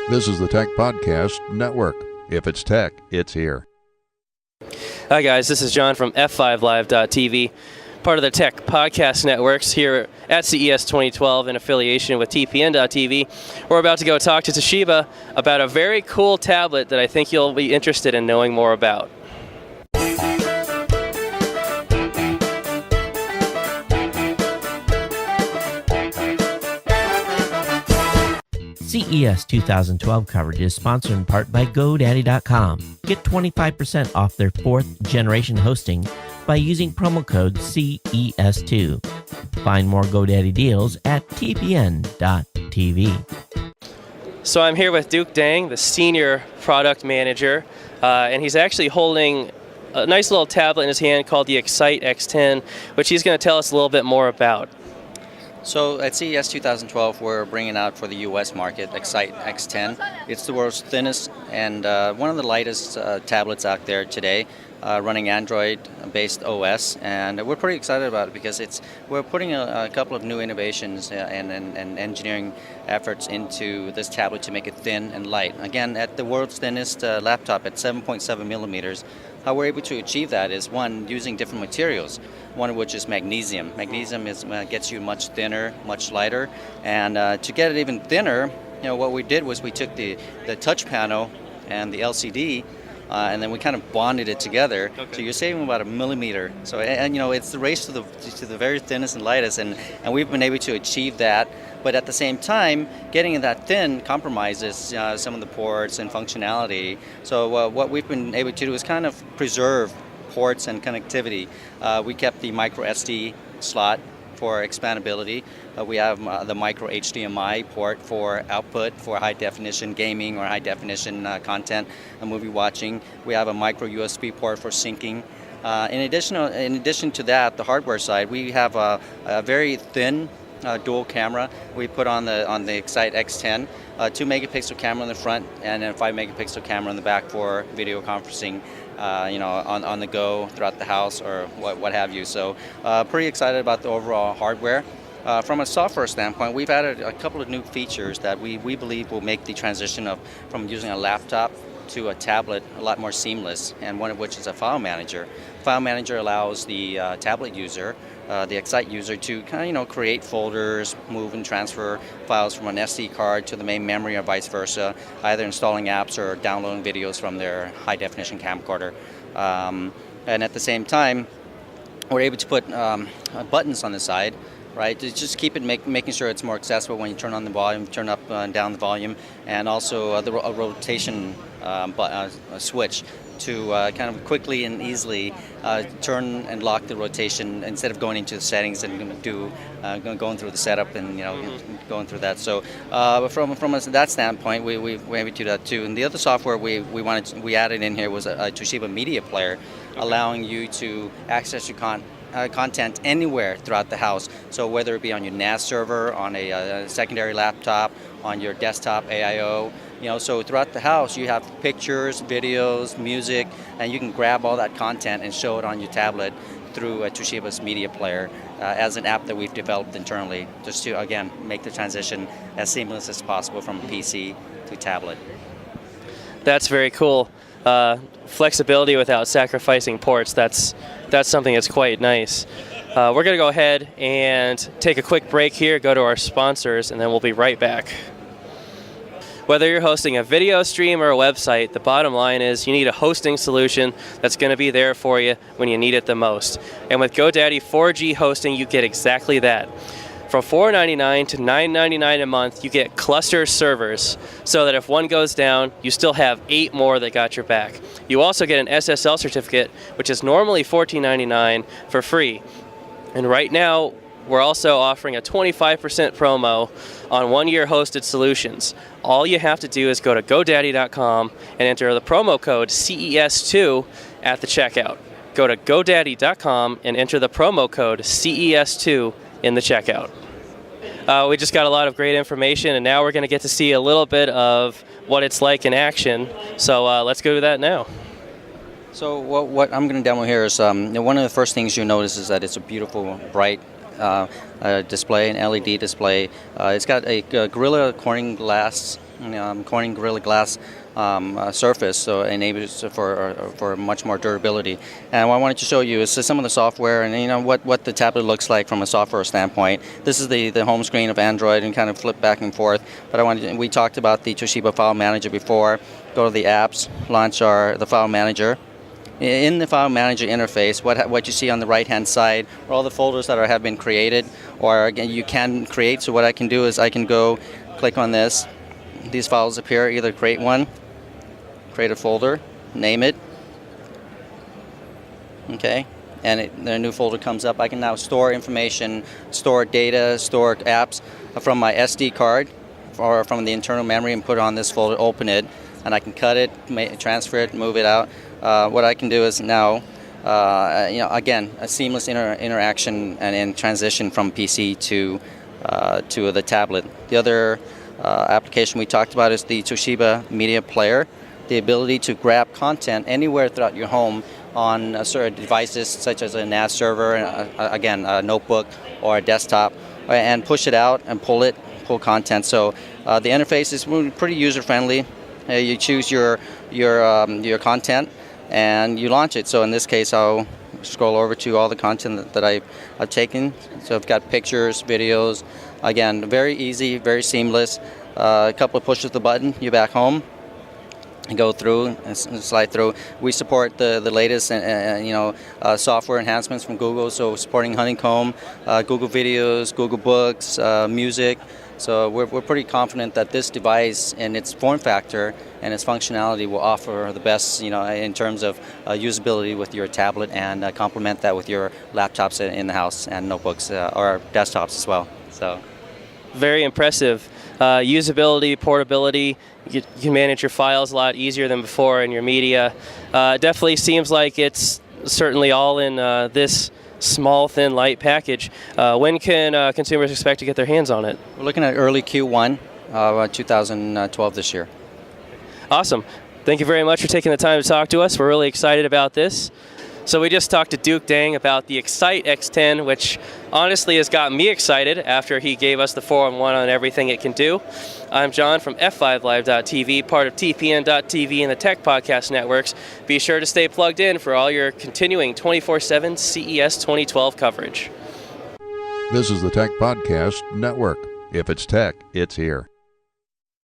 This is the Tech Podcast Network. If it's tech, it's here. Hi guys, this is Jon from F5Live.tv, part of the Tech Podcast Networks here at CES 2012 in affiliation with TPN.tv. We're about to go talk to Toshiba about a very cool tablet that I think you'll be interested in knowing more about. CES 2012 coverage is sponsored in part by GoDaddy.com. Get 25% off their 4th generation hosting by using promo code CES2. Find more GoDaddy deals at TPN.tv. So I'm here with Duke Dang, the Senior Product Manager, and he's actually holding a nice little tablet in his hand called the Excite X10, which he's going to tell us a little bit more about. So at CES 2012, we're bringing out for the U.S. market Excite X10. It's the world's thinnest and one of the lightest tablets out there today, running Android-based OS, and we're pretty excited about it because we're putting a couple of new innovations and engineering efforts into this tablet to make it thin and light. Again, at the world's thinnest laptop at 7.7 millimeters. How we're able to achieve that is, one, using different materials, one of which is magnesium. Magnesium gets you much thinner, much lighter, and to get it even thinner, what we did was we took the touch panel and the LCD, and then we kind of bonded it together. Okay. So you're saving about a millimeter. So it's the race to the very thinnest and lightest, and we've been able to achieve that. But at the same time, getting it that thin compromises some of the ports and functionality. So what we've been able to do is kind of preserve ports and connectivity. We kept the micro SD slot for expandability. We have the micro HDMI port for output for high definition gaming or high definition content and movie watching. We have a micro USB port for syncing. In addition to that, the hardware side, we have a very thin dual camera we put on the Excite X10, 2 megapixel camera in the front and a 5 megapixel camera in the back for video conferencing, on the go throughout the house or what have you. So pretty excited about the overall hardware. From a software standpoint, we've added a couple of new features that we believe will make the transition from using a laptop to a tablet a lot more seamless, and one of which is a file manager. File manager allows the tablet user, the Excite user, to kind of create folders, move and transfer files from an SD card to the main memory or vice versa, either installing apps or downloading videos from their high definition camcorder. And at the same time, we're able to put buttons on the side, right, to just keep it making sure it's more accessible when you turn on the volume, turn up and down the volume, and also a rotation switch to kind of quickly and easily turn and lock the rotation instead of going into the settings and going through the setup and going through that. So from that standpoint, we able to do that too. And the other software we added in here was a Toshiba media player, allowing you to access your content anywhere throughout the house. So whether it be on your NAS server, on a secondary laptop, on your desktop AIO, so throughout the house you have pictures, videos, music, and you can grab all that content and show it on your tablet through Toshiba's media player as an app that we've developed internally, just to, again, make the transition as seamless as possible from PC to tablet. That's very cool. Flexibility without sacrificing ports, that's something that's quite nice. We're going to go ahead and take a quick break here, go to our sponsors, and then we'll be right back. Whether you're hosting a video stream or a website, the bottom line is you need a hosting solution that's going to be there for you when you need it the most. And with GoDaddy 4G hosting, you get exactly that. From $4.99 to $9.99 a month, you get cluster servers, so that if one goes down, you still have 8 more that got your back. You also get an SSL certificate, which is normally $14.99 for free. And right now, we're also offering a 25% promo on 1-year hosted solutions. All you have to do is go to GoDaddy.com and enter the promo code CES2 at the checkout. Go to GoDaddy.com and enter the promo code CES2 in the checkout. We just got a lot of great information, and now we're going to get to see a little bit of what it's like in action. So let's go to that now. So what I'm going to demo here is one of the first things you notice is that it's a beautiful, bright display, an LED display. It's got a Gorilla Corning glass Corning Gorilla Glass surface, so it enables for much more durability. And what I wanted to show you is some of the software and what the tablet looks like from a software standpoint. This is the home screen of Android and kind of flip back and forth. But we talked about the Toshiba File Manager before. Go to the apps, launch the File Manager. In the File Manager interface, what you see on the right-hand side are all the folders that have been created, or again, you can create. So what I can do is I can go click on this. These files appear, either create one, create a folder, name it, okay, and a new folder comes up. I can now store information, store data, store apps from my SD card or from the internal memory and put it on this folder, open it, and I can cut it, transfer it, move it out. What I can do is now, again, a seamless interaction and transition from PC to the tablet. The other application we talked about is the Toshiba Media Player, the ability to grab content anywhere throughout your home on certain devices such as a NAS server, again, a notebook or a desktop, and push it out and pull content. So the interface is pretty user-friendly. You choose your content and you launch it. So in this case, I'll scroll over to all the content that I've taken. So I've got pictures, videos. Again, very easy, very seamless. A couple of pushes of the button, you're back home. And go through and slide through. We support the latest software enhancements from Google, so supporting Honeycomb, Google Videos, Google Books, music. So we're pretty confident that this device and its form factor and its functionality will offer the best, in terms of usability with your tablet, and complement that with your laptops in the house and notebooks or desktops as well. So very impressive. Usability, portability. You can manage your files a lot easier than before in your media. Definitely seems like it's certainly all in this small, thin, light package. When can consumers expect to get their hands on it? We're looking at early Q1 2012 this year. Awesome. Thank you very much for taking the time to talk to us. We're really excited about this. So we just talked to Duke Dang about the Excite X10, which honestly has got me excited after he gave us the 4-in-1 on everything it can do. I'm John from F5Live.tv, part of TPN.tv and the Tech Podcast Networks. Be sure to stay plugged in for all your continuing 24/7 CES 2012 coverage. This is the Tech Podcast Network. If it's tech, it's here.